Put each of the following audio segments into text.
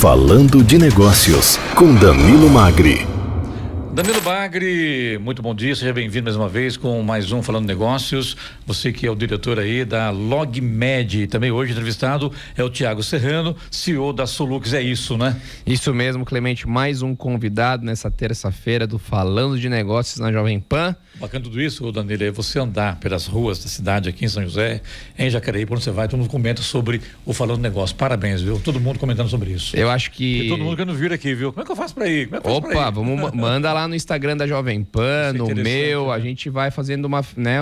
Falando de Negócios, com Danilo Magri. Danilo Magri, muito bom dia, seja bem-vindo mais uma vez com mais um Falando Negócios. Você que é o diretor aí da LogMed, também hoje entrevistado é o Thiago Serrano, CEO da Solux, é isso, né? Isso mesmo, Clemente, mais um convidado nessa terça-feira do Falando de Negócios na Jovem Pan. Bacana tudo isso, Danilo, é você andar pelas ruas da cidade aqui em São José, em Jacareí, por onde você vai, todo mundo comenta sobre o Falando Negócios. Parabéns, viu? Todo mundo comentando sobre isso. Eu acho que... E todo mundo querendo vir aqui, viu? Como é que eu faço pra ir? Manda lá no Instagram da Jovem Pan, no meu, né? A gente vai fazendo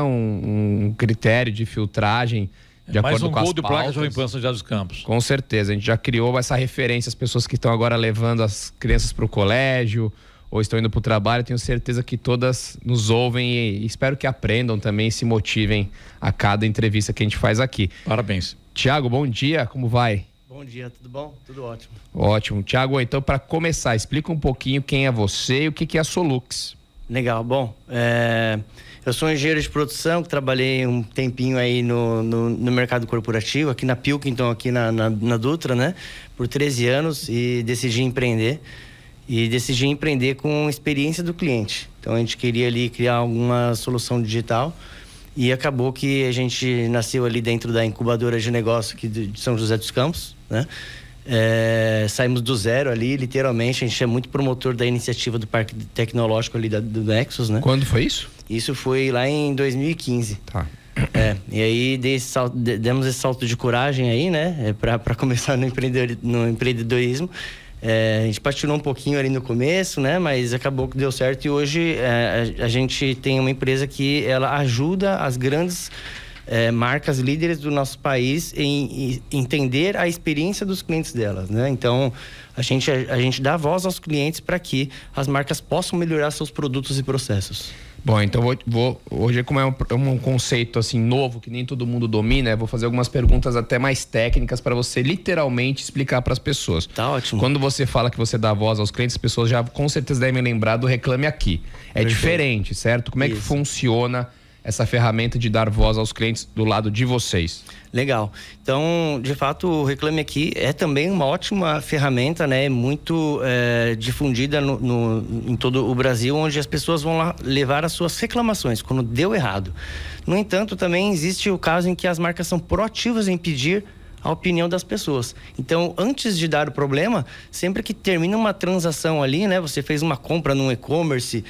um critério de filtragem de acordo com as pautas. Mais um gol de placa Jovem Pan São José dos Campos. Com certeza, a gente já criou essa referência, as pessoas que estão agora levando as crianças para o colégio ou estão indo para o trabalho, tenho certeza que todas nos ouvem e espero que aprendam também e se motivem a cada entrevista que a gente faz aqui. Parabéns. Tiago, bom dia, como vai? Bom dia, tudo bom? Tudo ótimo. Ótimo. Tiago, então, para começar, explica um pouquinho quem é você e o que é a Solux. Legal, bom, eu sou engenheiro de produção, trabalhei um tempinho aí no mercado corporativo, aqui na Pilkington, aqui na Dutra, né? Por 13 anos e decidi empreender. E decidi empreender com experiência do cliente. Então, a gente queria ali criar alguma solução digital. E acabou que a gente nasceu ali dentro da incubadora de negócio aqui de São José dos Campos, né? Saímos do zero ali, literalmente. A gente é muito promotor da iniciativa do Parque Tecnológico ali do Nexus, né? Quando foi isso? Isso foi lá em 2015. Tá. E aí demos esse salto de coragem aí, né? Para começar no empreendedorismo. A gente patinou um pouquinho ali no começo, né? Mas acabou que deu certo e hoje a gente tem uma empresa que ela ajuda as grandes marcas líderes do nosso país em entender a experiência dos clientes delas, né? Então, a gente dá voz aos clientes para que as marcas possam melhorar seus produtos e processos. Bom, então hoje, como é um conceito assim novo que nem todo mundo domina, eu vou fazer algumas perguntas até mais técnicas para você literalmente explicar para as pessoas. Tá ótimo. Quando você fala que você dá voz aos clientes, as pessoas já com certeza devem lembrar do Reclame Aqui. É diferente, certo? Como é que funciona essa ferramenta de dar voz aos clientes do lado de vocês? Legal. Então, de fato, o Reclame Aqui é também uma ótima ferramenta, né? Muito difundida em todo o Brasil, onde as pessoas vão lá levar as suas reclamações quando deu errado. No entanto, também existe o caso em que as marcas são proativas em pedir a opinião das pessoas. Então, antes de dar o problema, sempre que termina uma transação ali, né? Você fez uma compra num e-commerce,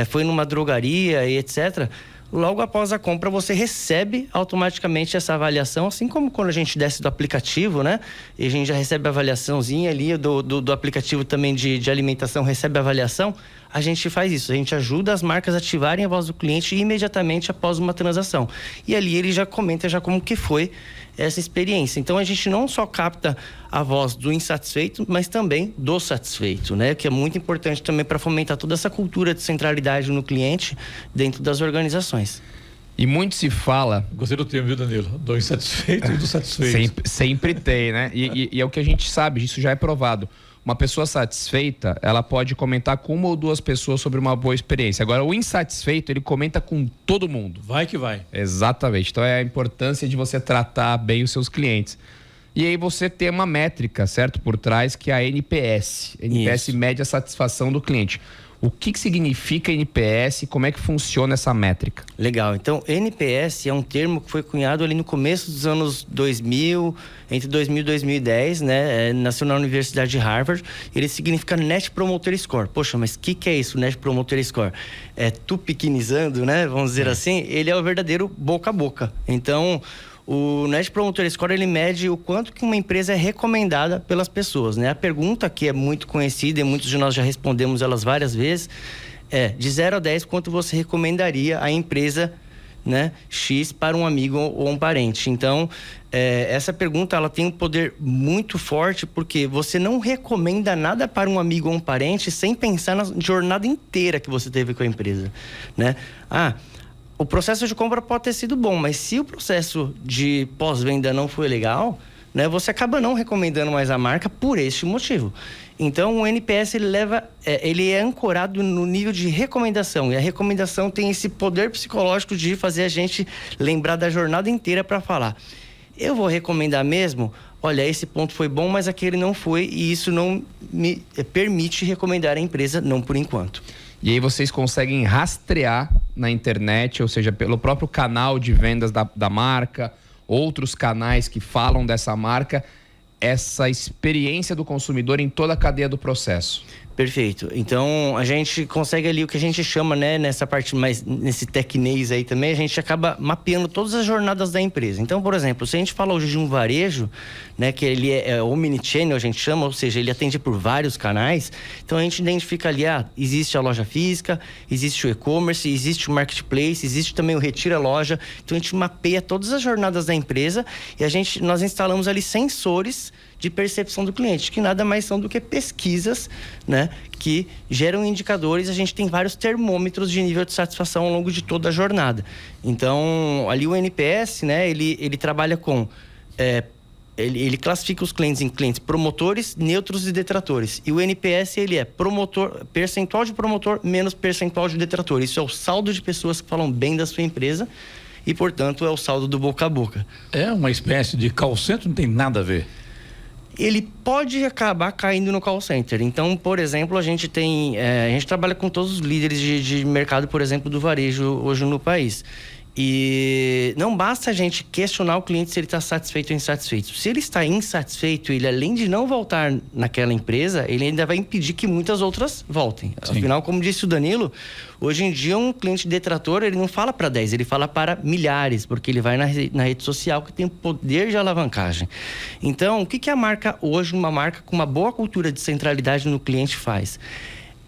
foi numa drogaria e etc., logo após a compra, você recebe automaticamente essa avaliação, assim como quando a gente desce do aplicativo, né? E a gente já recebe a avaliaçãozinha ali do aplicativo também de alimentação, recebe a avaliação. A gente faz isso, a gente ajuda as marcas a ativarem a voz do cliente imediatamente após uma transação. E ali ele já comenta como que foi essa experiência. Então, a gente não só capta a voz do insatisfeito, mas também do satisfeito, né? Que é muito importante também para fomentar toda essa cultura de centralidade no cliente dentro das organizações. E muito se fala... Gostei do termo, viu, Danilo? Do insatisfeito e do satisfeito. Sempre tem, né? E é o que a gente sabe, isso já é provado. Uma pessoa satisfeita, ela pode comentar com uma ou duas pessoas sobre uma boa experiência. Agora, o insatisfeito, ele comenta com todo mundo. Vai que vai. Exatamente. Então, é a importância de você tratar bem os seus clientes. E aí você tem uma métrica, certo? Por trás, que é a NPS. NPS mede a satisfação do cliente. O que significa NPS e como é que funciona essa métrica? Legal. Então, NPS é um termo que foi cunhado ali no começo dos anos 2000, entre 2000 e 2010, né? Nasceu na Universidade de Harvard. Ele significa Net Promoter Score. Poxa, mas o que é isso, Net Promoter Score? Tupiquinizando, né? Vamos dizer assim, ele é o verdadeiro boca a boca. Então, o Net Promoter Score, ele mede o quanto que uma empresa é recomendada pelas pessoas, né? A pergunta que é muito conhecida e muitos de nós já respondemos elas várias vezes de 0 a 10, quanto você recomendaria a empresa, né, X para um amigo ou um parente. Então, essa pergunta ela tem um poder muito forte, porque você não recomenda nada para um amigo ou um parente sem pensar na jornada inteira que você teve com a empresa, né? O processo de compra pode ter sido bom, mas se o processo de pós-venda não foi legal, né, você acaba não recomendando mais a marca por este motivo. Então, o NPS ele é ancorado no nível de recomendação. E a recomendação tem esse poder psicológico de fazer a gente lembrar da jornada inteira para falar: eu vou recomendar mesmo? olha, esse ponto foi bom, mas aquele não foi, e isso não me permite recomendar a empresa, não por enquanto. E aí vocês conseguem rastrear na internet, ou seja, pelo próprio canal de vendas da marca, outros canais que falam dessa marca, essa experiência do consumidor em toda a cadeia do processo. Perfeito. Então, a gente consegue ali o que a gente chama, né, nessa parte mais, nesse tecnês aí também, a gente acaba mapeando todas as jornadas da empresa. Então, por exemplo, se a gente fala hoje de um varejo, né, que ele é omnichannel, a gente chama, ou seja, ele atende por vários canais, então a gente identifica ali, existe a loja física, existe o e-commerce, existe o marketplace, existe também o retira loja. Então, a gente mapeia todas as jornadas da empresa e nós instalamos ali sensores de percepção do cliente, que nada mais são do que pesquisas, né, que geram indicadores. A gente tem vários termômetros de nível de satisfação ao longo de toda a jornada. Então, ali o NPS, né, ele trabalha com... Ele classifica os clientes em clientes promotores, neutros e detratores. E o NPS, ele é percentual de promotor menos percentual de detrator. Isso é o saldo de pessoas que falam bem da sua empresa e, portanto, é o saldo do boca a boca. É uma espécie de call center, não tem nada a ver. Ele pode acabar caindo no call center. Então, por exemplo, a gente trabalha com todos os líderes de mercado, por exemplo, do varejo hoje no país. E não basta a gente questionar o cliente se ele está satisfeito ou insatisfeito. Se ele está insatisfeito, ele, além de não voltar naquela empresa, ele ainda vai impedir que muitas outras voltem. Sim. Afinal, como disse o Danilo, hoje em dia um cliente detrator, ele não fala para 10, ele fala para milhares, porque ele vai na rede social que tem poder de alavancagem. Então, o que a marca hoje, uma marca com uma boa cultura de centralidade no cliente faz?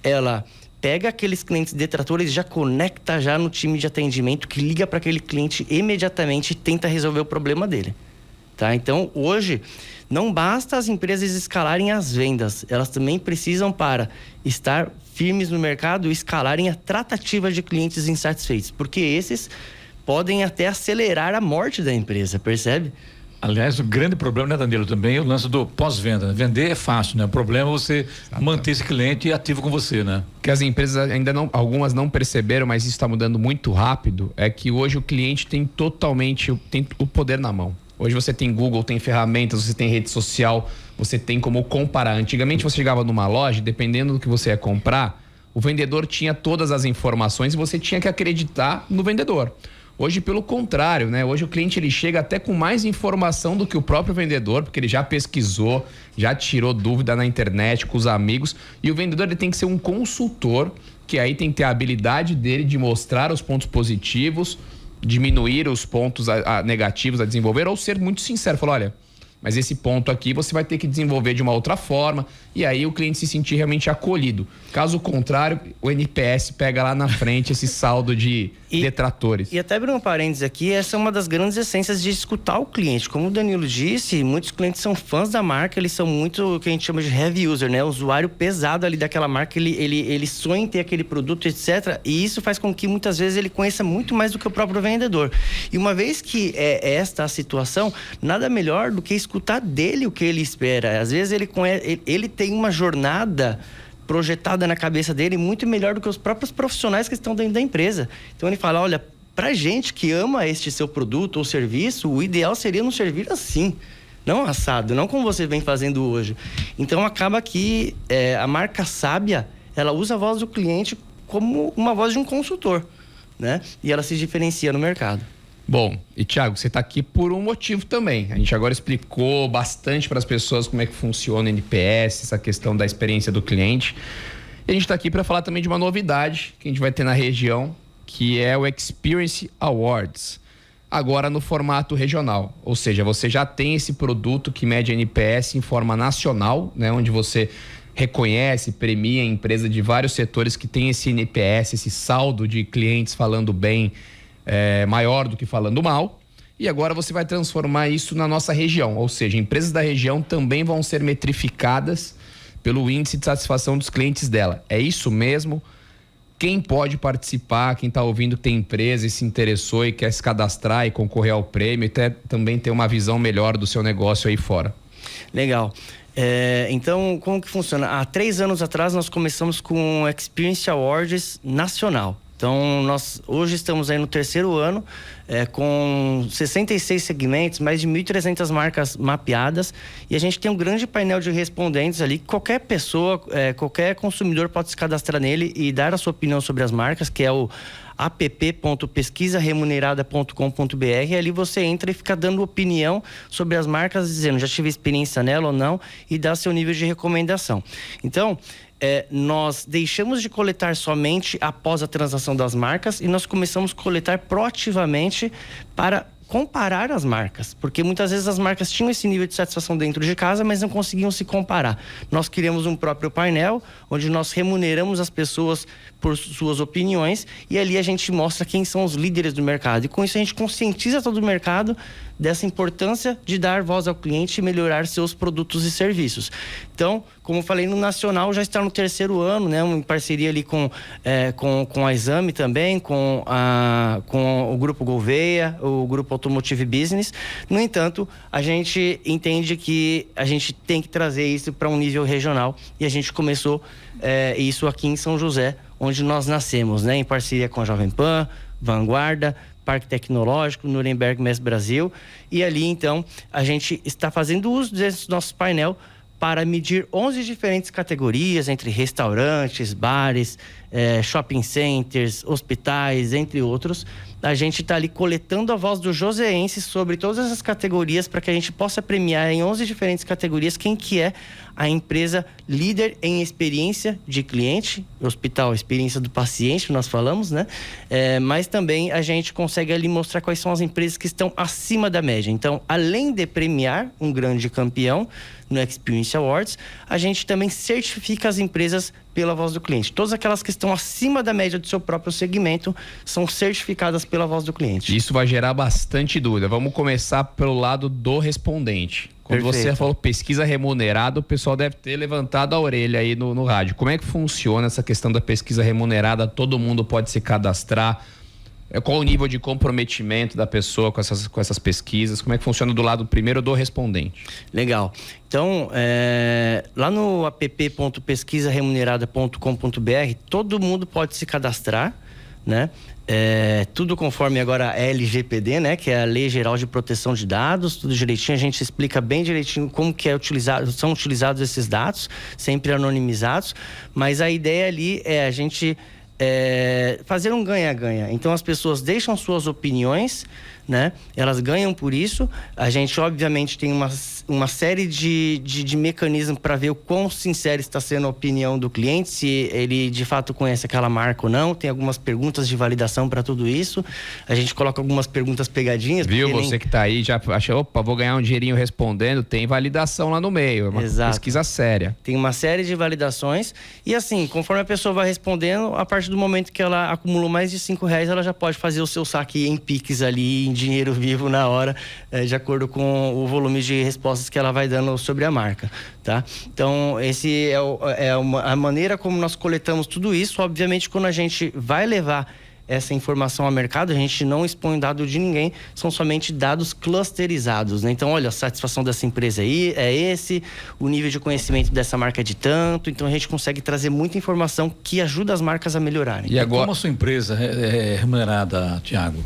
Ela pega aqueles clientes detratores e já conecta já no time de atendimento que liga para aquele cliente imediatamente e tenta resolver o problema dele. Tá? Então, hoje, não basta as empresas escalarem as vendas, elas também precisam, para estar firmes no mercado, escalarem a tratativa de clientes insatisfeitos, porque esses podem até acelerar a morte da empresa, percebe? Aliás, o grande problema, né, Danilo, também é o lance do pós-venda. Vender é fácil, né? O problema é você manter esse cliente ativo com você, né? Que as empresas ainda não, algumas não perceberam, mas isso está mudando muito rápido, é que hoje o cliente tem o poder na mão. Hoje você tem Google, tem ferramentas, você tem rede social, você tem como comparar. Antigamente você chegava numa loja, dependendo do que você ia comprar, o vendedor tinha todas as informações e você tinha que acreditar no vendedor. Hoje, pelo contrário, né? Hoje o cliente ele chega até com mais informação do que o próprio vendedor, porque ele já pesquisou, já tirou dúvida na internet com os amigos. E o vendedor ele tem que ser um consultor, que aí tem que ter a habilidade dele de mostrar os pontos positivos, diminuir os pontos negativos a desenvolver, ou ser muito sincero, falar, olha, mas esse ponto aqui você vai ter que desenvolver de uma outra forma, e aí o cliente se sentir realmente acolhido. Caso contrário, o NPS pega lá na frente esse saldo de detratores. E até abrindo um parênteses aqui, essa é uma das grandes essências de escutar o cliente. Como o Danilo disse, muitos clientes são fãs da marca, eles são muito o que a gente chama de heavy user, né? O usuário pesado ali daquela marca, ele sonha em ter aquele produto, etc. E isso faz com que muitas vezes ele conheça muito mais do que o próprio vendedor. E uma vez que é esta a situação, nada melhor do que escutar dele o que ele espera. Às vezes ele tem uma jornada projetada na cabeça dele muito melhor do que os próprios profissionais que estão dentro da empresa. Então ele fala, olha, pra gente que ama este seu produto ou serviço, o ideal seria nos servir assim, não assado, não como você vem fazendo hoje. Então acaba que a marca sábia, ela usa a voz do cliente como uma voz de um consultor, né? E ela se diferencia no mercado. Bom, e Thiago, você está aqui por um motivo também. A gente agora explicou bastante para as pessoas como é que funciona o NPS, essa questão da experiência do cliente. E a gente está aqui para falar também de uma novidade que a gente vai ter na região, que é o Experience Awards. Agora no formato regional, ou seja, você já tem esse produto que mede NPS em forma nacional, né, onde você reconhece, premia a empresa de vários setores que tem esse NPS, esse saldo de clientes falando bem, maior do que falando mal, e agora você vai transformar isso na nossa região, ou seja, empresas da região também vão ser metrificadas pelo índice de satisfação dos clientes dela. É isso mesmo? Quem pode participar, quem está ouvindo que tem empresa e se interessou e quer se cadastrar e concorrer ao prêmio e também ter uma visão melhor do seu negócio aí fora? Legal. Então, como que funciona? Há 3 anos atrás nós começamos com o Experience Awards nacional. Então, nós hoje estamos aí no 3º ano, com 66 segmentos, mais de 1.300 marcas mapeadas, e a gente tem um grande painel de respondentes ali. Qualquer pessoa, qualquer consumidor pode se cadastrar nele e dar a sua opinião sobre as marcas, que é o app.pesquisaremunerada.com.br. Ali você entra e fica dando opinião sobre as marcas, dizendo já tive experiência nela ou não, e dá seu nível de recomendação. Então, nós deixamos de coletar somente após a transação das marcas e nós começamos a coletar proativamente para comparar as marcas, porque muitas vezes as marcas tinham esse nível de satisfação dentro de casa, mas não conseguiam se comparar. Nós criamos um próprio painel, onde nós remuneramos as pessoas por suas opiniões, e ali a gente mostra quem são os líderes do mercado. E com isso a gente conscientiza todo o mercado dessa importância de dar voz ao cliente e melhorar seus produtos e serviços. Então, como eu falei, no Nacional já está no 3º ano, né? Em parceria ali com a Exame também, com o Grupo Gouveia, o Grupo Automotive Business. No entanto, a gente entende que a gente tem que trazer isso para um nível regional, e a gente começou isso aqui em São José, onde nós nascemos, né? Em parceria com a Jovem Pan, Vanguarda, Parque Tecnológico, Nuremberg Mess Brasil. E ali, então, a gente está fazendo uso desse nosso painel para medir 11 diferentes categorias, entre restaurantes, bares, shopping centers, hospitais, entre outros. A gente está ali coletando a voz do joseense sobre todas essas categorias para que a gente possa premiar em 11 diferentes categorias quem que é a empresa líder em experiência de cliente, hospital, experiência do paciente, nós falamos, né? Mas também a gente consegue ali mostrar quais são as empresas que estão acima da média. Então, além de premiar um grande campeão no Experience Awards, a gente também certifica as empresas pela voz do cliente. Todas aquelas que estão acima da média do seu próprio segmento são certificadas pela voz do cliente. Isso vai gerar bastante dúvida. Vamos começar pelo lado do respondente. Quando Perfeito. Você falou pesquisa remunerada, o pessoal deve ter levantado a orelha aí no rádio. Como é que funciona essa questão da pesquisa remunerada? Todo mundo pode se cadastrar? Qual o nível de comprometimento da pessoa com essas pesquisas? Como é que funciona do lado primeiro do respondente? Legal. Então, lá no app.pesquisaremunerada.com.br, todo mundo pode se cadastrar, né? Tudo conforme agora a LGPD, né? Que é a Lei Geral de Proteção de Dados, tudo direitinho. A gente explica bem direitinho como que são utilizados esses dados, sempre anonimizados. Mas a ideia ali é a gente fazer um ganha-ganha. Então as pessoas deixam suas opiniões, né? Elas ganham por isso. A gente obviamente tem uma série de mecanismos para ver o quão sincera está sendo a opinião do cliente, se ele de fato conhece aquela marca ou não. Tem algumas perguntas de validação para tudo isso. A gente coloca algumas perguntas pegadinhas. Viu? Você que está aí já acha, opa, vou ganhar um dinheirinho respondendo. Tem validação lá no meio. É uma pesquisa séria. Tem uma série de validações. E assim, conforme a pessoa vai respondendo, a partir do momento que ela acumulou mais de R$5, ela já pode fazer o seu saque em Pix ali, em dinheiro vivo na hora, de acordo com o volume de respostas que ela vai dando sobre a marca, tá? Então, esse a maneira como nós coletamos tudo isso. Obviamente, quando a gente vai levar essa informação ao mercado, a gente não expõe dado de ninguém, são somente dados clusterizados, né? Então, olha, a satisfação dessa empresa aí é esse, o nível de conhecimento dessa marca é de tanto. Então, a gente consegue trazer muita informação que ajuda as marcas a melhorarem. E agora, como a sua empresa é remunerada, Thiago?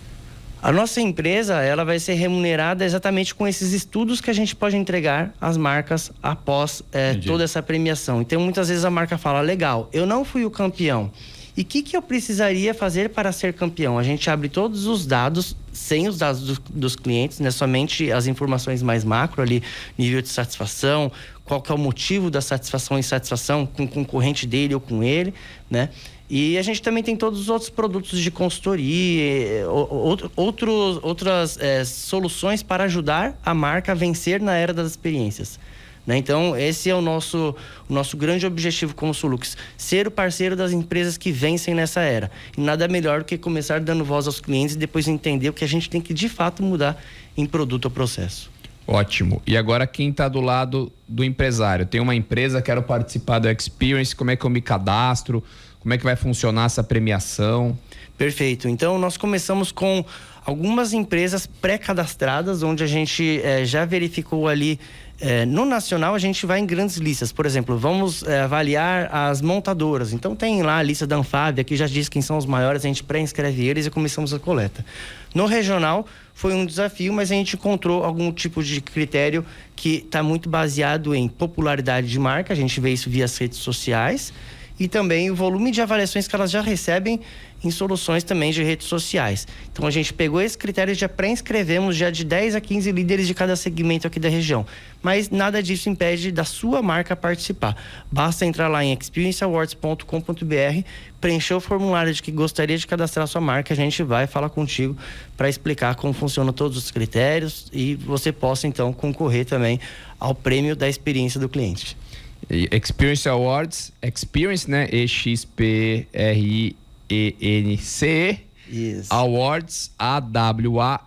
A nossa empresa, ela vai ser remunerada exatamente com esses estudos que a gente pode entregar às marcas após toda essa premiação. Então, muitas vezes a marca fala, legal, eu não fui o campeão. E o que eu precisaria fazer para ser campeão? A gente abre todos os dados, sem os dados dos clientes, né? Somente as informações mais macro ali, nível de satisfação, qual que é o motivo da satisfação e insatisfação com o concorrente dele ou com ele, né? E a gente também tem todos os outros produtos de consultoria, outras soluções para ajudar a marca a vencer na era das experiências, né? Então, esse é o nosso grande objetivo como Sulux, ser o parceiro das empresas que vencem nessa era. E nada melhor do que começar dando voz aos clientes e depois entender o que a gente tem que, de fato, mudar em produto ou processo. Ótimo. E agora quem está do lado do empresário? Tem uma empresa, quero participar do Experience, como é que eu me cadastro? Como é que vai funcionar essa premiação? Perfeito. Então, nós começamos com algumas empresas pré-cadastradas, onde a gente já verificou ali. No nacional, a gente vai em grandes listas. Por exemplo, vamos avaliar as montadoras. Então, tem lá a lista da Anfávia, que já diz quem são os maiores, a gente pré-inscreve eles e começamos a coleta. No regional, foi um desafio, mas a gente encontrou algum tipo de critério que está muito baseado em popularidade de marca. A gente vê isso via as redes sociais. E também o volume de avaliações que elas já recebem em soluções também de redes sociais. Então, a gente pegou esse critério e já pré-inscrevemos já de 10 a 15 líderes de cada segmento aqui da região. Mas nada disso impede da sua marca participar. Basta entrar lá em experienceawards.com.br, preencher o formulário de que gostaria de cadastrar a sua marca, a gente vai falar contigo para explicar como funcionam todos os critérios e você possa, então, concorrer também ao prêmio da experiência do cliente. Experience Awards, Experience, né? EXPRIENCE. Isso. Awards, AWARDS.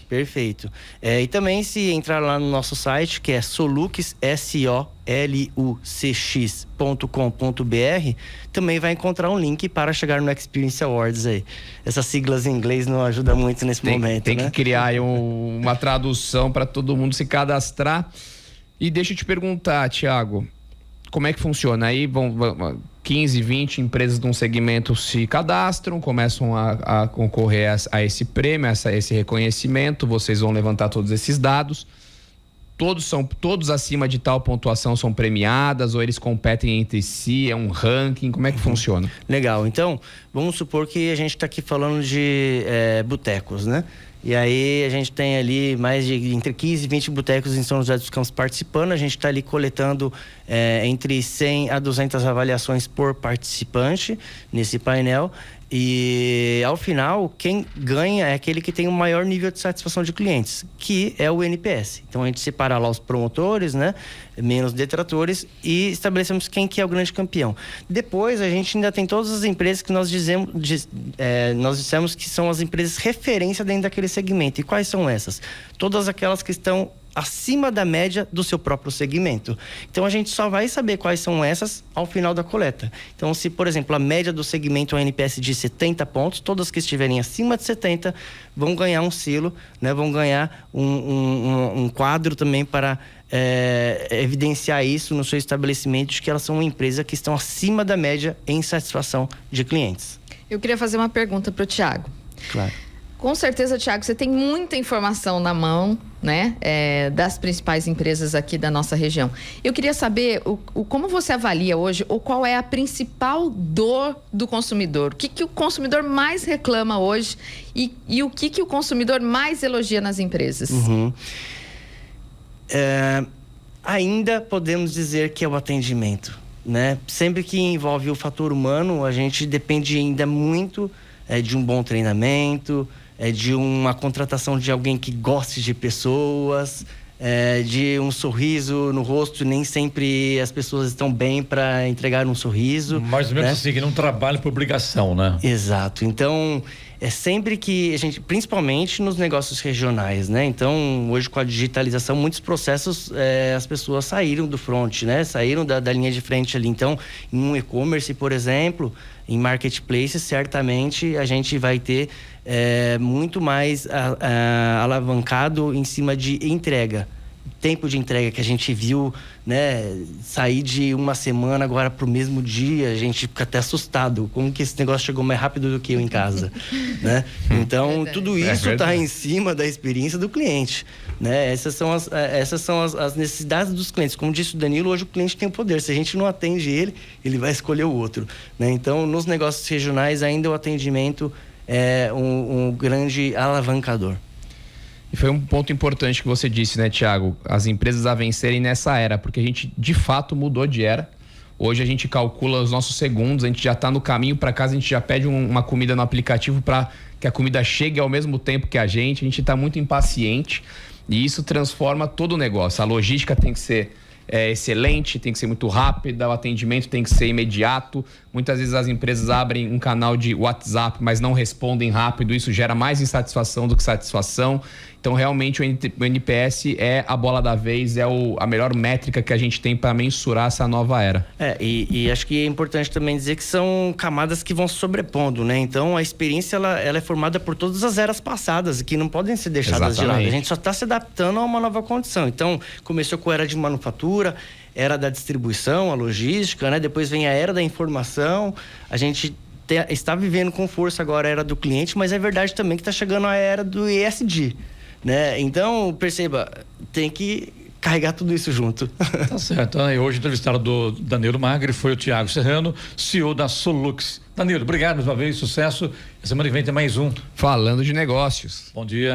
Perfeito. E também, se entrar lá no nosso site, que é Solucx, SOLUCX.com.br, também vai encontrar um link para chegar no Experience Awards aí. Essas siglas em inglês não ajudam muito nesse momento, tem né? que criar aí uma tradução para todo mundo se cadastrar. E deixa eu te perguntar, Thiago, como é que funciona? Aí vão 15, 20 empresas de um segmento se cadastram, começam a concorrer a esse prêmio, a esse reconhecimento, vocês vão levantar todos esses dados. Todos acima de tal pontuação são premiadas ou eles competem entre si? É um ranking? Como é que funciona? Legal. Então, vamos supor que a gente está aqui falando de botecos, né? E aí a gente tem ali entre 15 e 20 botecos em São José dos Campos participando. A gente está ali coletando entre 100 a 200 avaliações por participante nesse painel. E ao final, quem ganha é aquele que tem o maior nível de satisfação de clientes, que é o NPS. Então a gente separa lá os promotores, né? Menos detratores, e estabelecemos quem que é o grande campeão. Depois a gente ainda tem todas as empresas que nós dissemos que são as empresas referência dentro daquele segmento. E quais são essas? Todas aquelas que estão acima da média do seu próprio segmento. Então a gente só vai saber quais são essas ao final da coleta. Então, se, por exemplo, a média do segmento é um NPS de 70 pontos, todas que estiverem acima de 70 vão ganhar um selo, né? Vão ganhar um quadro também para evidenciar isso no seu estabelecimento, de que elas são uma empresa que estão acima da média em satisfação de clientes. Eu queria fazer uma pergunta para o Thiago. Claro. Com certeza, Thiago, você tem muita informação na mão, né? Das principais empresas aqui da nossa região. Eu queria saber como você avalia hoje, ou qual é a principal dor do consumidor? O que o consumidor mais reclama hoje e o que o consumidor mais elogia nas empresas? Uhum. Ainda podemos dizer que é o atendimento, né? Sempre que envolve o fator humano, a gente depende ainda muito de um bom treinamento, de uma contratação de alguém que goste de pessoas, de um sorriso no rosto. Nem sempre as pessoas estão bem para entregar um sorriso. Mais ou menos, né? assim, que não trabalha por obrigação, né? Exato. Então, sempre que a gente, principalmente nos negócios regionais, né? Então, hoje com a digitalização, muitos processos, as pessoas saíram do front, né? Saíram da linha de frente ali. Então, em um e-commerce, por exemplo, em marketplace, certamente a gente vai ter muito mais alavancado em cima de entrega. Tempo de entrega que a gente viu, né, sair de uma semana agora para o mesmo dia, a gente fica até assustado. Como que esse negócio chegou mais rápido do que eu em casa, né? Então, tudo isso está em cima da experiência do cliente, né? Essas são as necessidades dos clientes. Como disse o Danilo, hoje o cliente tem o poder. Se a gente não atende ele vai escolher o outro, né? Então, nos negócios regionais, ainda o atendimento é um grande alavancador. E foi um ponto importante que você disse, né, Thiago? As empresas a vencerem nessa era, porque a gente de fato mudou de era. Hoje a gente calcula os nossos segundos, a gente já está no caminho para casa, a gente já pede uma comida no aplicativo para que a comida chegue ao mesmo tempo que a gente está muito impaciente e isso transforma todo o negócio. A logística tem que ser excelente, tem que ser muito rápida, o atendimento tem que ser imediato. Muitas vezes as empresas abrem um canal de WhatsApp, mas não respondem rápido, isso gera mais insatisfação do que satisfação. Então, realmente, o NPS é a bola da vez, é a melhor métrica que a gente tem para mensurar essa nova era. E acho que é importante também dizer que são camadas que vão se sobrepondo, né? Então, a experiência, ela é formada por todas as eras passadas, que não podem ser deixadas de lado. A gente só está se adaptando a uma nova condição. Então, começou com a era de manufatura, era da distribuição, a logística, né? Depois vem a era da informação, a gente está vivendo com força agora a era do cliente, mas é verdade também que está chegando a era do ESG, né? Então, perceba, tem que carregar tudo isso junto. Tá certo. Hoje entrevistado do Danilo Magri foi o Thiago Serrano, CEO da Solux. Danilo, obrigado mais uma vez, sucesso. A semana que vem tem mais um. Falando de negócios. Bom dia.